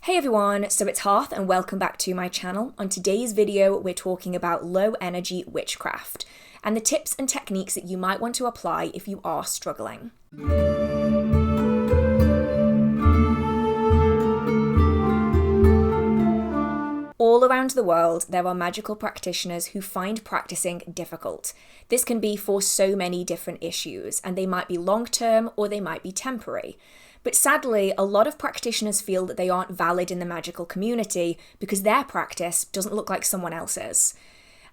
Hey everyone, so it's Hearth and welcome back to my channel. On today's video, we're talking about low energy witchcraft and the tips and techniques that you might want to apply if you are struggling. All around the world, there are magical practitioners who find practicing difficult. This can be for so many different issues, and they might be long-term or they might be temporary. But sadly, a lot of practitioners feel that they aren't valid in the magical community because their practice doesn't look like someone else's.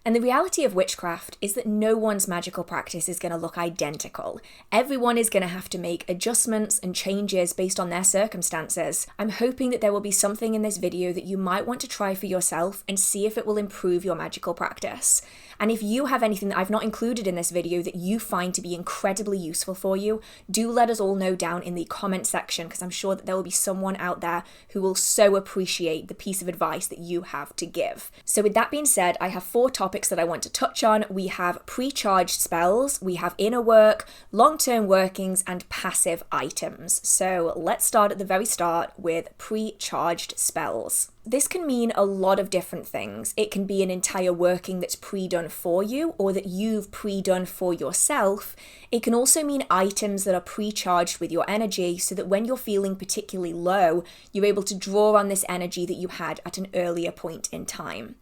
And the reality of witchcraft is that no one's magical practice is going to look identical. Everyone is going to have to make adjustments and changes based on their circumstances. I'm hoping that there will be something in this video that you might want to try for yourself and see if it will improve your magical practice. And if you have anything that I've not included in this video that you find to be incredibly useful for you, do let us all know down in the comment section, because I'm sure that there will be someone out there who will so appreciate the piece of advice that you have to give. So with that being said, I have 4 topics that I want to touch on. We have precharged spells, we have inner work, long-term workings, and passive items. So let's start at the very start with precharged spells. This can mean a lot of different things. It can be an entire working that's pre-done for you or that you've pre-done for yourself. It can also mean items that are pre-charged with your energy so that when you're feeling particularly low, you're able to draw on this energy that you had at an earlier point in time.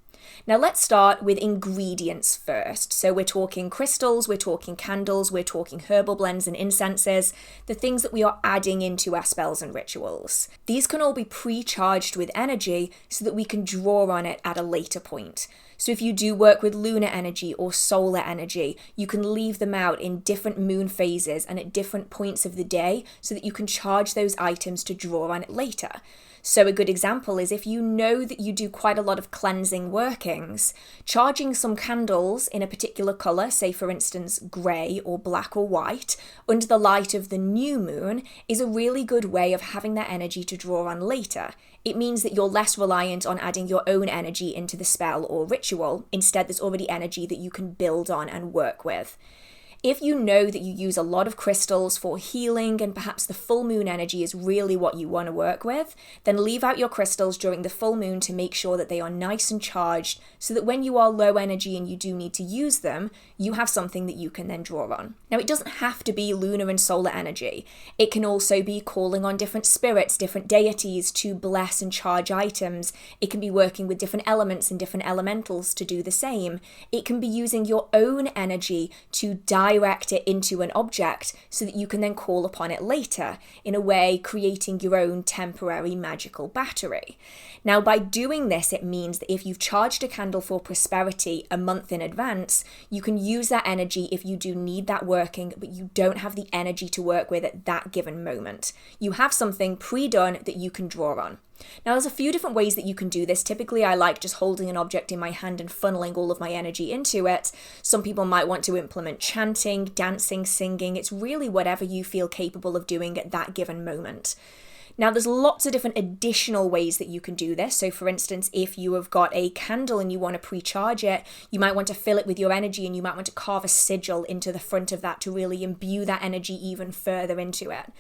Now let's start with ingredients first. So we're talking crystals, we're talking candles, we're talking herbal blends and incenses, the things that we are adding into our spells and rituals. These can all be pre-charged with energy so that we can draw on it at a later point. So if you do work with lunar energy or solar energy, you can leave them out in different moon phases and at different points of the day so that you can charge those items to draw on it later. So a good example is if you know that you do quite a lot of cleansing workings, charging some candles in a particular colour, say for instance grey or black or white, under the light of the new moon is a really good way of having that energy to draw on later. It means that you're less reliant on adding your own energy into the spell or ritual. Instead, there's already energy that you can build on and work with. If you know that you use a lot of crystals for healing and perhaps the full moon energy is really what you want to work with, then leave out your crystals during the full moon to make sure that they are nice and charged so that when you are low energy and you do need to use them, you have something that you can then draw on. Now, it doesn't have to be lunar and solar energy. It can also be calling on different spirits, different deities to bless and charge items. It can be working with different elements and different elementals to do the same. It can be using your own energy to direct it into an object so that you can then call upon it later, in a way creating your own temporary magical battery. Now, by doing this, it means that if you've charged a candle for prosperity a month in advance, you can use that energy if you do need that working, but you don't have the energy to work with at that given moment. You have something pre-done that you can draw on. Now, there's a few different ways that you can do this. Typically, I like just holding an object in my hand and funneling all of my energy into it. Some people might want to implement chanting, dancing, singing. It's really whatever you feel capable of doing at that given moment. Now, there's lots of different additional ways that you can do this. So for instance, if you have got a candle and you want to pre-charge it, you might want to fill it with your energy and you might want to carve a sigil into the front of that to really imbue that energy even further into it.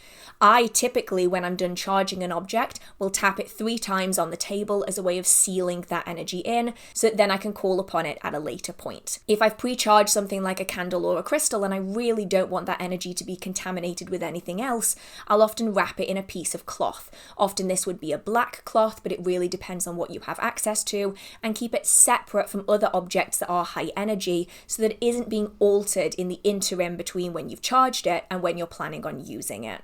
I typically, when I'm done charging an object, will tap it 3 times on the table as a way of sealing that energy in so that then I can call upon it at a later point. If I've pre-charged something like a candle or a crystal and I really don't want that energy to be contaminated with anything else, I'll often wrap it in a piece of cloth. Often this would be a black cloth, but it really depends on what you have access to, and keep it separate from other objects that are high energy so that it isn't being altered in the interim between when you've charged it and when you're planning on using it.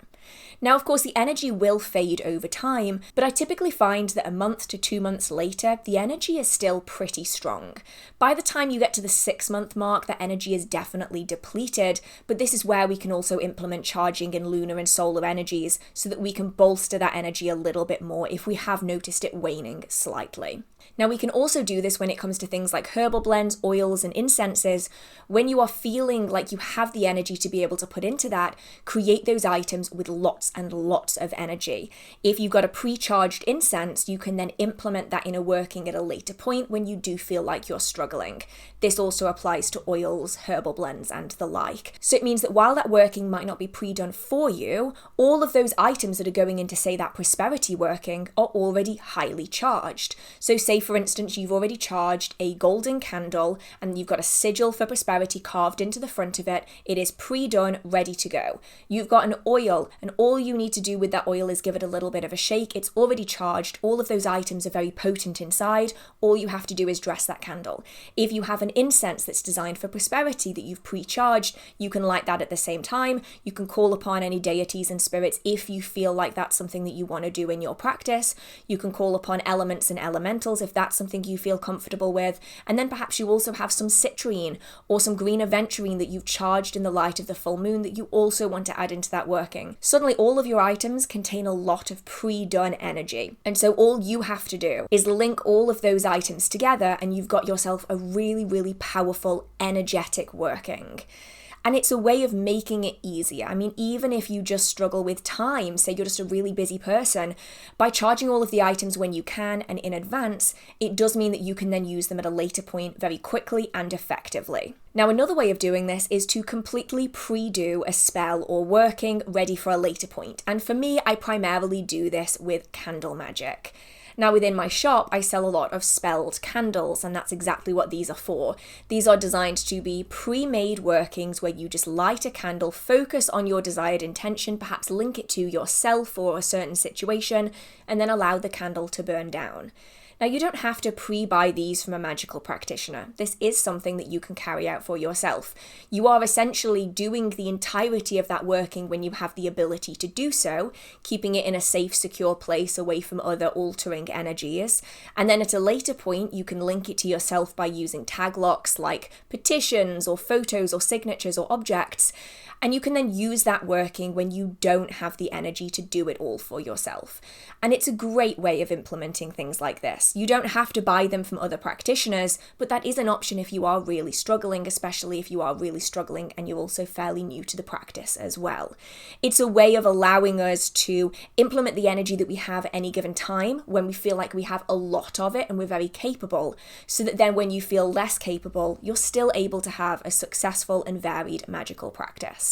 Now, of course, the energy will fade over time, but I typically find that a month to 2 months later, the energy is still pretty strong. By the time you get to the 6-month mark, that energy is definitely depleted, but this is where we can also implement charging in lunar and solar energies so that we can bolster that energy a little bit more if we have noticed it waning slightly. Now, we can also do this when it comes to things like herbal blends, oils, and incenses. When you are feeling like you have the energy to be able to put into that, create those items with lots and lots of energy. If you've got a pre-charged incense, you can then implement that inner working at a later point when you do feel like you're struggling. This also applies to oils, herbal blends, and the like. So it means that while that working might not be pre-done for you, all of those items that are going into, say, that prosperity working are already highly charged. So say, for instance, you've already charged a golden candle and you've got a sigil for prosperity carved into the front of it. It is pre-done, ready to go. You've got an oil, and all you need to do with that oil is give it a little bit of a shake. It's already charged. All of those items are very potent inside. All you have to do is dress that candle. If you have an incense that's designed for prosperity that you've pre-charged, you can light that at the same time. You can call upon any deities and spirits if you feel like that's something that you want to do in your practice. You can call upon elements and elementals if that's something you feel comfortable with. And then perhaps you also have some citrine or some green aventurine that you've charged in the light of the full moon that you also want to add into that working. Suddenly all of your items contain a lot of pre-done energy. And so all you have to do is link all of those items together and you've got yourself a really, really powerful, energetic working. And it's a way of making it easier. I mean, even if you just struggle with time, say you're just a really busy person, by charging all of the items when you can and in advance, it does mean that you can then use them at a later point very quickly and effectively. Now, another way of doing this is to completely pre-do a spell or working ready for a later point. And for me, I primarily do this with candle magic. Now, within my shop, I sell a lot of spelled candles, and that's exactly what these are for. These are designed to be pre-made workings where you just light a candle, focus on your desired intention, perhaps link it to yourself or a certain situation, and then allow the candle to burn down. Now, you don't have to pre-buy these from a magical practitioner. This is something that you can carry out for yourself. You are essentially doing the entirety of that working when you have the ability to do so, keeping it in a safe, secure place away from other altering energies. And then at a later point, you can link it to yourself by using tag locks like petitions or photos or signatures or objects. And you can then use that working when you don't have the energy to do it all for yourself. And it's a great way of implementing things like this. You don't have to buy them from other practitioners, but that is an option if you are really struggling, especially if you are really struggling and you're also fairly new to the practice as well. It's a way of allowing us to implement the energy that we have at any given time when we feel like we have a lot of it and we're very capable, so that then when you feel less capable, you're still able to have a successful and varied magical practice.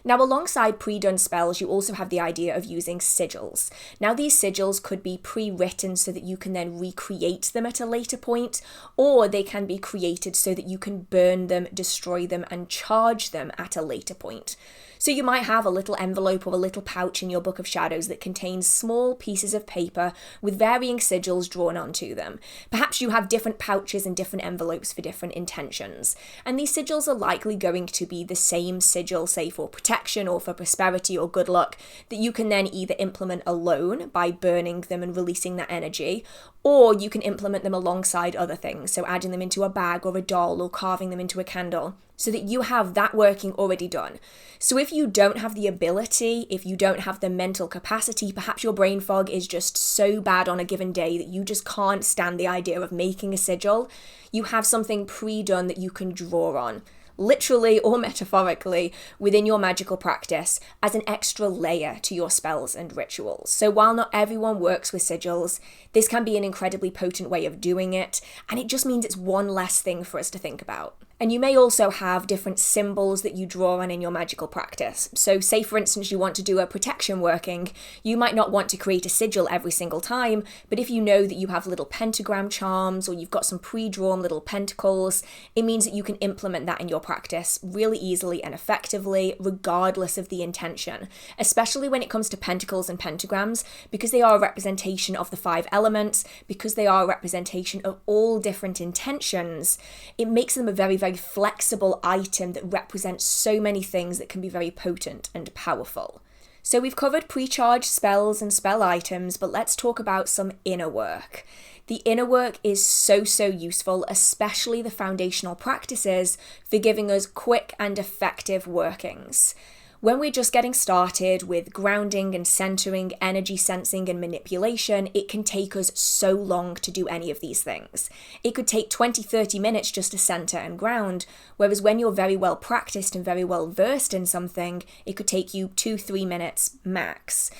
Now, alongside pre-done spells, you also have the idea of using sigils. Now, these sigils could be pre-written so that you can then recreate them at a later point, or they can be created so that you can burn them, destroy them, and charge them at a later point. So you might have a little envelope or a little pouch in your Book of Shadows that contains small pieces of paper with varying sigils drawn onto them. Perhaps you have different pouches and different envelopes for different intentions. And these sigils are likely going to be the same sigil, say for protection or for prosperity or good luck, that you can then either implement alone by burning them and releasing that energy, or you can implement them alongside other things, so adding them into a bag or a doll or carving them into a candle, so that you have that working already done. So if you don't have the ability, if you don't have the mental capacity, perhaps your brain fog is just so bad on a given day that you just can't stand the idea of making a sigil, you have something pre-done that you can draw on, literally or metaphorically, within your magical practice as an extra layer to your spells and rituals. So while not everyone works with sigils, this can be an incredibly potent way of doing it, and it just means it's one less thing for us to think about. And you may also have different symbols that you draw on in your magical practice. So say, for instance, you want to do a protection working, you might not want to create a sigil every single time, but if you know that you have little pentagram charms or you've got some pre-drawn little pentacles, it means that you can implement that in your practice really easily and effectively, regardless of the intention, especially when it comes to pentacles and pentagrams, because they are a representation of the 5 elements, because they are a representation of all different intentions. It makes them a very, very flexible item that represents so many things that can be very potent and powerful. So we've covered pre-charged spells and spell items, but let's talk about some inner work. The inner work is so useful, especially the foundational practices, for giving us quick and effective workings. When we're just getting started with grounding and centering, energy sensing and manipulation, it can take us so long to do any of these things. It could take 20-30 minutes just to center and ground, whereas when you're very well practiced and very well versed in something, it could take you 2-3 minutes max.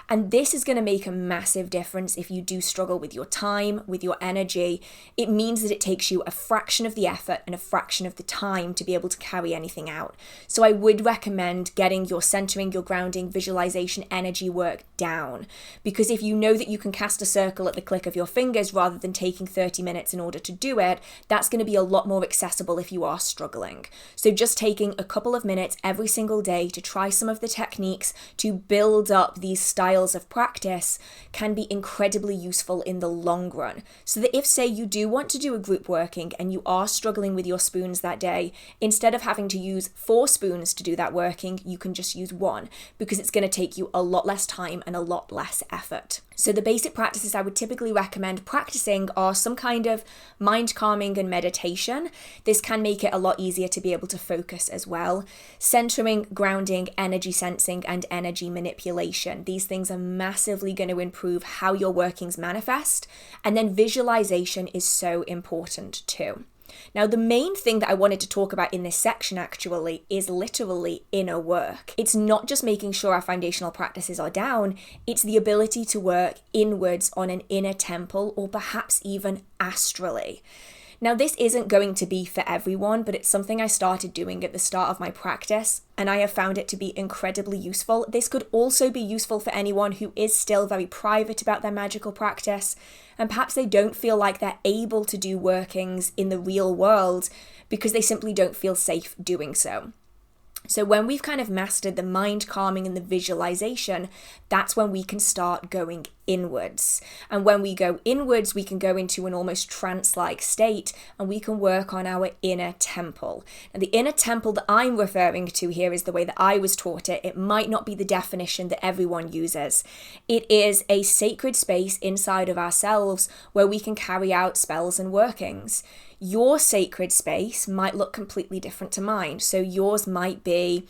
And this is going to make a massive difference if you do struggle with your time, with your energy. It means that it takes you a fraction of the effort and a fraction of the time to be able to carry anything out. So I would recommend getting your centering, your grounding, visualization, energy work down. Because if you know that you can cast a circle at the click of your fingers rather than taking 30 minutes in order to do it, that's going to be a lot more accessible if you are struggling. So just taking a couple of minutes every single day to try some of the techniques to build up these styles of practice can be incredibly useful in the long run. So that if, say, you do want to do a group working and you are struggling with your spoons that day, instead of having to use 4 spoons to do that working, you can just use 1, because it's going to take you a lot less time and a lot less effort. So the basic practices I would typically recommend practicing are some kind of mind calming and meditation. This can make it a lot easier to be able to focus as well. Centering, grounding, energy sensing, and energy manipulation. These things are massively going to improve how your workings manifest. And then visualization is so important too. Now, the main thing that I wanted to talk about in this section actually is literally inner work. It's not just making sure our foundational practices are down, it's the ability to work inwards on an inner temple or perhaps even astrally. Now, this isn't going to be for everyone, but it's something I started doing at the start of my practice, and I have found it to be incredibly useful. This could also be useful for anyone who is still very private about their magical practice, and perhaps they don't feel like they're able to do workings in the real world because they simply don't feel safe doing so. So when we've kind of mastered the mind calming and the visualization, that's when we can start going inwards. And when we go inwards, we can go into an almost trance-like state and we can work on our inner temple. And the inner temple that I'm referring to here is the way that I was taught it. It might not be the definition that everyone uses. It is a sacred space inside of ourselves where we can carry out spells and workings. Your sacred space might look completely different to mine. So yours might be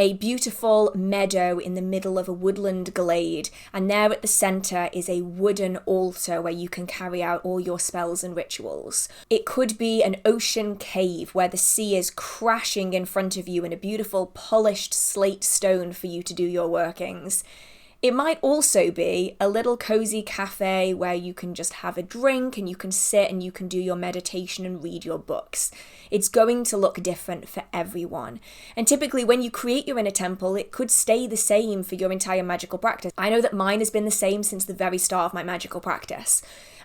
a beautiful meadow in the middle of a woodland glade, and there at the center is a wooden altar where you can carry out all your spells and rituals. It could be an ocean cave where the sea is crashing in front of you in a beautiful polished slate stone for you to do your workings. It might also be a little cozy cafe where you can just have a drink and you can sit and you can do your meditation and read your books. It's going to look different for everyone. And typically when you create your inner temple, it could stay the same for your entire magical practice. I know that mine has been the same since the very start of my magical practice.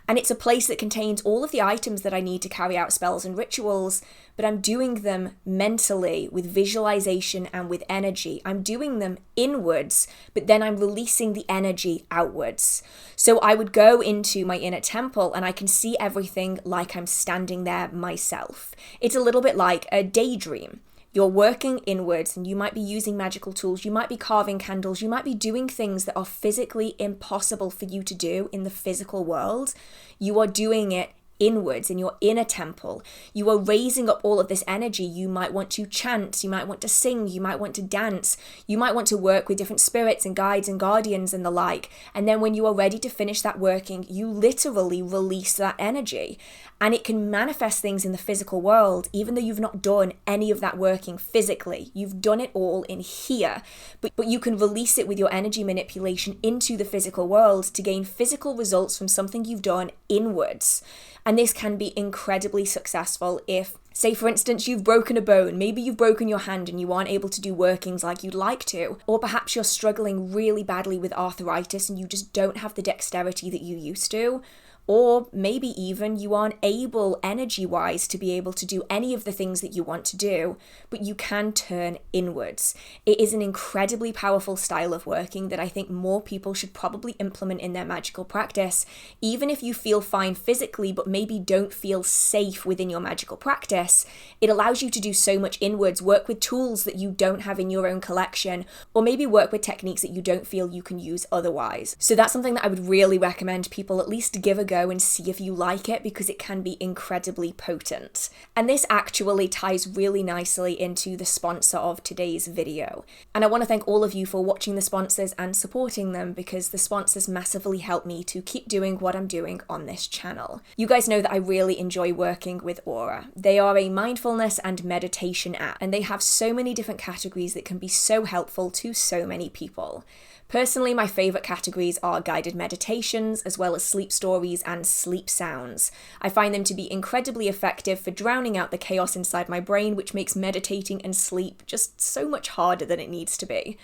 And it's a place that contains all of the items that I need to carry out spells and rituals, but I'm doing them mentally with visualization and with energy. I'm doing them inwards, but then I'm releasing the energy outwards. So I would go into my inner temple and I can see everything like I'm standing there myself. It's a little bit like a daydream. You're working inwards and you might be using magical tools, you might be carving candles, you might be doing things that are physically impossible for you to do in the physical world. You are doing it inwards in your inner temple. You are raising up all of this energy. You might want to chant, you might want to sing, you might want to dance, you might want to work with different spirits and guides and guardians and the like. And then when you are ready to finish that working, you literally release that energy. And it can manifest things in the physical world, even though you've not done any of that working physically. You've done it all in here, but you can release it with your energy manipulation into the physical world to gain physical results from something you've done inwards. And this can be incredibly successful if, say for instance, you've broken a bone, maybe you've broken your hand and you aren't able to do workings like you'd like to, or perhaps you're struggling really badly with arthritis and you just don't have the dexterity that you used to. Or maybe even you aren't able energy-wise to be able to do any of the things that you want to do, but you can turn inwards. It is an incredibly powerful style of working that I think more people should probably implement in their magical practice. Even if you feel fine physically, but maybe don't feel safe within your magical practice, it allows you to do so much inwards, work with tools that you don't have in your own collection, or maybe work with techniques that you don't feel you can use otherwise. So that's something that I would really recommend people at least give a go go and see if you like it, because it can be incredibly potent. And this actually ties really nicely into the sponsor of today's video. And I want to thank all of you for watching the sponsors and supporting them, because the sponsors massively help me to keep doing what I'm doing on this channel. You guys know that I really enjoy working with Aura. They are a mindfulness and meditation app, and they have so many different categories that can be so helpful to so many people. Personally, my favourite categories are guided meditations, as well as sleep stories and sleep sounds. I find them to be incredibly effective for drowning out the chaos inside my brain, which makes meditating and sleep just so much harder than it needs to be.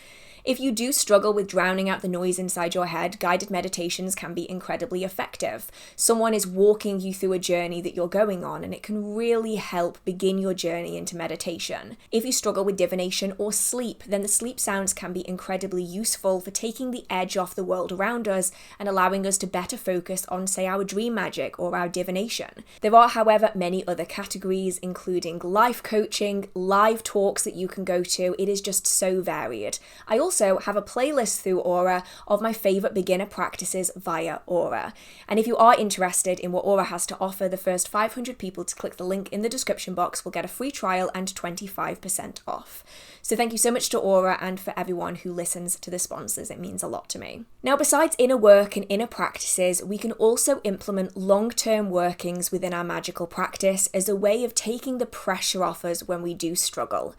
If you do struggle with drowning out the noise inside your head, guided meditations can be incredibly effective. Someone is walking you through a journey that you're going on, and it can really help begin your journey into meditation. If you struggle with divination or sleep, then the sleep sounds can be incredibly useful for taking the edge off the world around us and allowing us to better focus on, say, our dream magic or our divination. There are, however, many other categories, including life coaching, live talks that you can go to. It is just so varied. I also have a playlist through Aura of my favourite beginner practices via Aura. And if you are interested in what Aura has to offer, the first 500 people to click the link in the description box will get a free trial and 25% off. So thank you so much to Aura, and for everyone who listens to the sponsors. It means a lot to me. Now, besides inner work and inner practices, we can also implement long-term workings within our magical practice as a way of taking the pressure off us when we do struggle.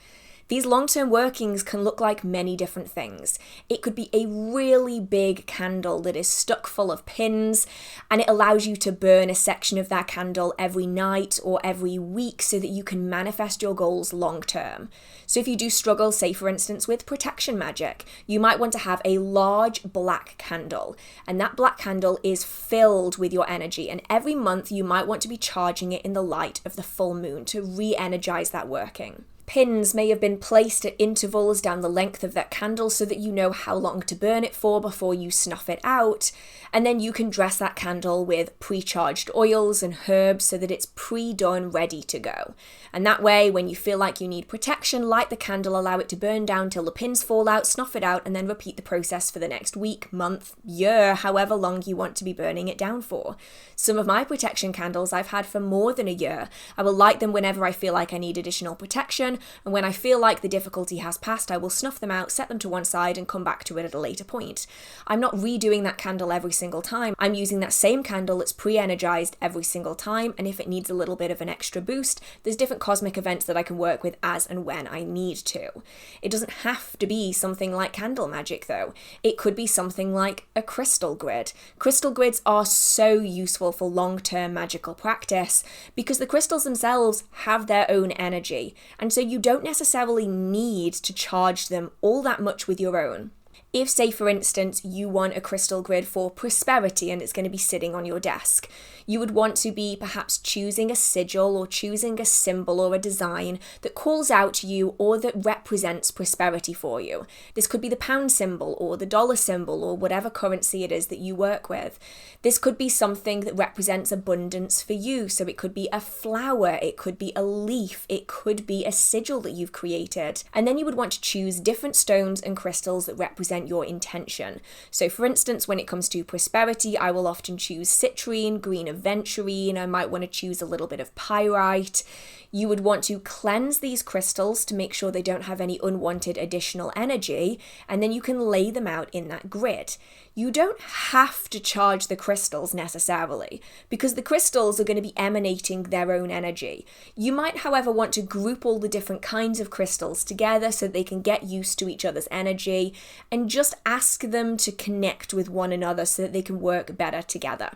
These long-term workings can look like many different things. It could be a really big candle that is stuck full of pins, and it allows you to burn a section of that candle every night or every week so that you can manifest your goals long-term. So if you do struggle, say for instance with protection magic, you might want to have a large black candle, and that black candle is filled with your energy, and every month you might want to be charging it in the light of the full moon to re-energize that working. Pins may have been placed at intervals down the length of that candle so that you know how long to burn it for before you snuff it out, and then you can dress that candle with pre-charged oils and herbs so that it's pre-done, ready to go. And that way, when you feel like you need protection, light the candle, allow it to burn down till the pins fall out, snuff it out, and then repeat the process for the next week, month, year, however long you want to be burning it down for. Some of my protection candles I've had for more than a year. I will light them whenever I feel like I need additional protection, and when I feel like the difficulty has passed, I will snuff them out, set them to one side, and come back to it at a later point. I'm not redoing that candle every single time. I'm using that same candle that's pre-energized every single time, and if it needs a little bit of an extra boost, there's different cosmic events that I can work with as and when I need to. It doesn't have to be something like candle magic, though. It could be something like a crystal grid. Crystal grids are so useful for long-term magical practice because the crystals themselves have their own energy, and so you don't necessarily need to charge them all that much with your own. If, say, for instance, you want a crystal grid for prosperity and it's going to be sitting on your desk, you would want to be perhaps choosing a sigil or choosing a symbol or a design that calls out to you or that represents prosperity for you. This could be the pound symbol or the dollar symbol or whatever currency it is that you work with. This could be something that represents abundance for you. So it could be a flower, it could be a leaf, it could be a sigil that you've created. And then you would want to choose different stones and crystals that represent your intention. So for instance, when it comes to prosperity, I will often choose citrine, green aventurine, I might want to choose a little bit of pyrite. You would want to cleanse these crystals to make sure they don't have any unwanted additional energy, and then you can lay them out in that grid. You don't have to charge the crystals necessarily, because the crystals are going to be emanating their own energy. You might, however, want to group all the different kinds of crystals together so they can get used to each other's energy, and just ask them to connect with one another so that they can work better together.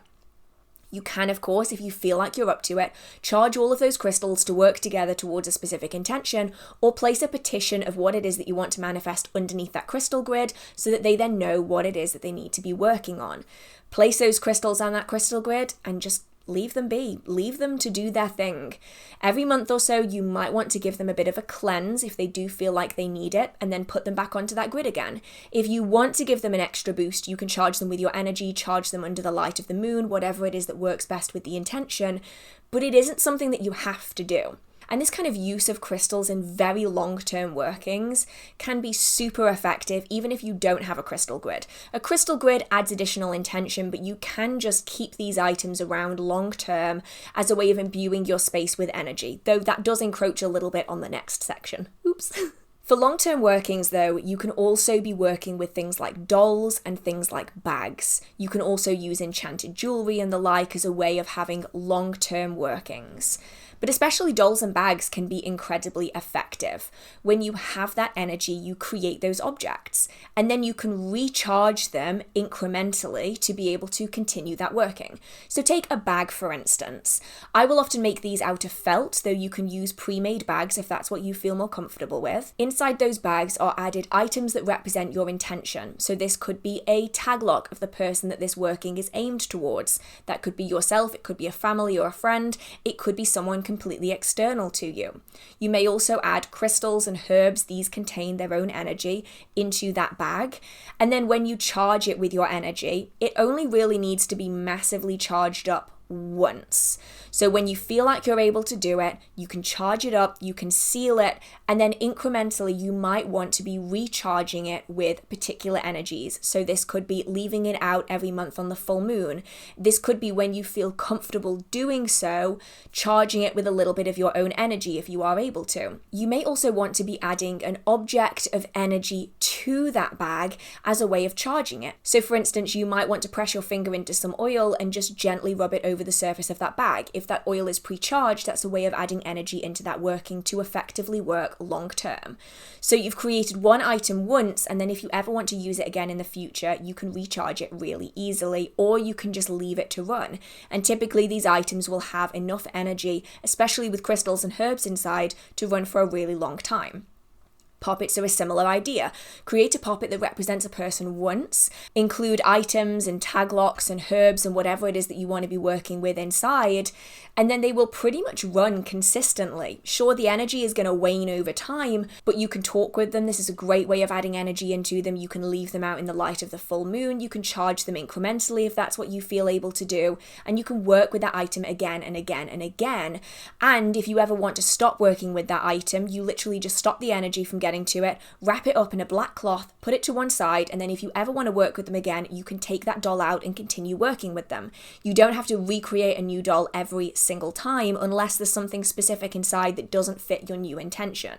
You can, of course, if you feel like you're up to it, charge all of those crystals to work together towards a specific intention, or place a petition of what it is that you want to manifest underneath that crystal grid so that they then know what it is that they need to be working on. Place those crystals on that crystal grid and just leave them be. Leave them to do their thing. Every month or so, you might want to give them a bit of a cleanse if they do feel like they need it, and then put them back onto that grid again. If you want to give them an extra boost, you can charge them with your energy, charge them under the light of the moon, whatever it is that works best with the intention, but it isn't something that you have to do. And this kind of use of crystals in very long-term workings can be super effective even if you don't have a crystal grid. A crystal grid adds additional intention, but you can just keep these items around long-term as a way of imbuing your space with energy, though that does encroach a little bit on the next section. Oops. For long-term workings, though, you can also be working with things like dolls and things like bags. You can also use enchanted jewelry and the like as a way of having long-term workings. But especially dolls and bags can be incredibly effective. When you have that energy, you create those objects, and then you can recharge them incrementally to be able to continue that working. So take a bag, for instance. I will often make these out of felt, though you can use pre-made bags if that's what you feel more comfortable with. Inside those bags are added items that represent your intention. So this could be a tag lock of the person that this working is aimed towards. That could be yourself, it could be a family or a friend, it could be someone completely external to you. You may also add crystals and herbs, these contain their own energy, into that bag. And then when you charge it with your energy, it only really needs to be massively charged up once. So when you feel like you're able to do it, you can charge it up, you can seal it, and then incrementally you might want to be recharging it with particular energies. So this could be leaving it out every month on the full moon. This could be when you feel comfortable doing so, charging it with a little bit of your own energy if you are able to. You may also want to be adding an object of energy to that bag as a way of charging it. So for instance, you might want to press your finger into some oil and just gently rub it over the surface of that bag. If that oil is pre-charged, that's a way of adding energy into that working to effectively work long term. So you've created one item once, and then if you ever want to use it again in the future, you can recharge it really easily, or you can just leave it to run. And typically these items will have enough energy, especially with crystals and herbs inside, to run for a really long time. Poppets are a similar idea. Create a poppet that represents a person once, include items and tag locks and herbs and whatever it is that you want to be working with inside, and then they will pretty much run consistently. Sure, the energy is going to wane over time, but you can talk with them. This is a great way of adding energy into them. You can leave them out in the light of the full moon. You can charge them incrementally if that's what you feel able to do, and you can work with that item again and again and again. And if you ever want to stop working with that item, you literally just stop the energy from getting to it, wrap it up in a black cloth, put it to one side, and then if you ever want to work with them again, you can take that doll out and continue working with them. You don't have to recreate a new doll every single time unless there's something specific inside that doesn't fit your new intention.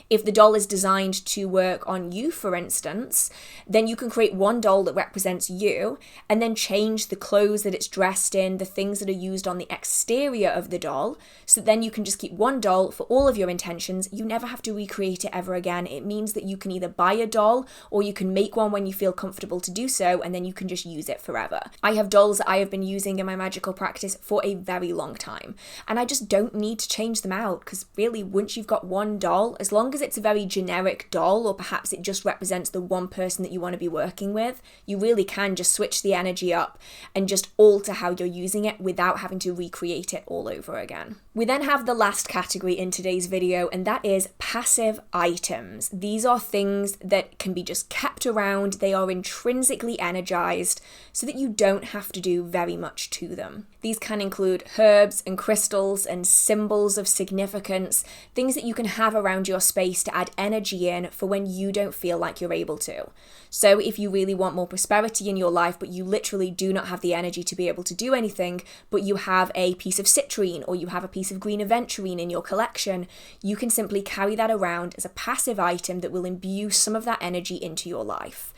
If the doll is designed to work on you, for instance, then you can create one doll that represents you and then change the clothes that it's dressed in, the things that are used on the exterior of the doll, so then you can just keep one doll for all of your intentions. You never have to recreate it ever again. It means that you can either buy a doll or you can make one when you feel comfortable to do so, and then you can just use it forever. I have dolls that I have been using in my magical practice for a very long time, and I just don't need to change them out, because really once you've got one doll, as long as it's a very generic doll, or perhaps it just represents the one person that you want to be working with, you really can just switch the energy up and just alter how you're using it without having to recreate it all over again. We then have the last category in today's video, and that is passive items. These are things that can be just kept around. They are intrinsically energized so that you don't have to do very much to them. These can include herbs and crystals and symbols of significance, things that you can have around your space to add energy in for when you don't feel like you're able to. So if you really want more prosperity in your life, but you literally do not have the energy to be able to do anything, but you have a piece of citrine or you have a piece of green aventurine in your collection, you can simply carry that around as a passive item that will imbue some of that energy into your life.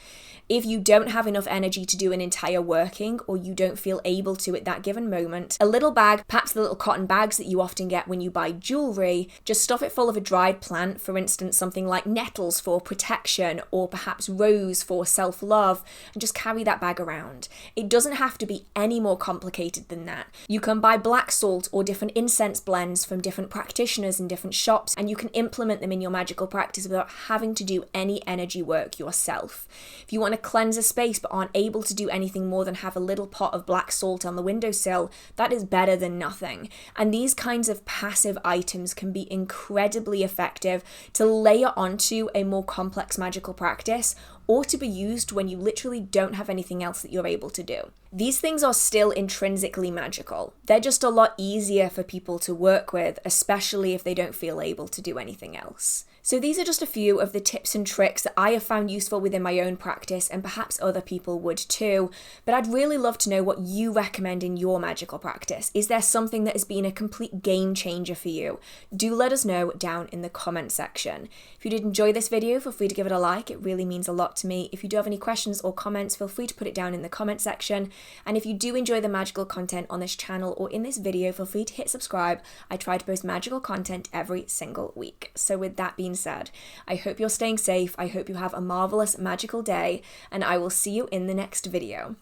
If you don't have enough energy to do an entire working, or you don't feel able to at that given moment, a little bag, perhaps the little cotton bags that you often get when you buy jewelry, just stuff it full of a dried plant, for instance something like nettles for protection, or perhaps rose for self-love, and just carry that bag around. It doesn't have to be any more complicated than that. You can buy black salt or different incense blends from different practitioners in different shops, and you can implement them in your magical practice without having to do any energy work yourself. If you want to cleanse a space but aren't able to do anything more than have a little pot of black salt on the windowsill, that is better than nothing. And these kinds of passive items can be incredibly effective to layer onto a more complex magical practice, or to be used when you literally don't have anything else that you're able to do. These things are still intrinsically magical. They're just a lot easier for people to work with, especially if they don't feel able to do anything else. So these are just a few of the tips and tricks that I have found useful within my own practice, and perhaps other people would too. But I'd really love to know what you recommend in your magical practice. Is there something that has been a complete game changer for you? Do let us know down in the comment section. If you did enjoy this video, feel free to give it a like. It really means a lot to me. If you do have any questions or comments, feel free to put it down in the comment section. And if you do enjoy the magical content on this channel or in this video, feel free to hit subscribe. I try to post magical content every single week. So with that being said, I hope you're staying safe. I hope you have a marvelous magical day, and I will see you in the next video.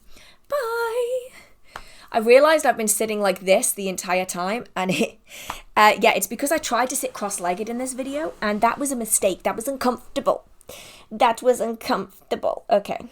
Bye! I realized I've been sitting like this the entire time, and it's because I tried to sit cross-legged in this video, and that was a mistake. That was uncomfortable. Okay.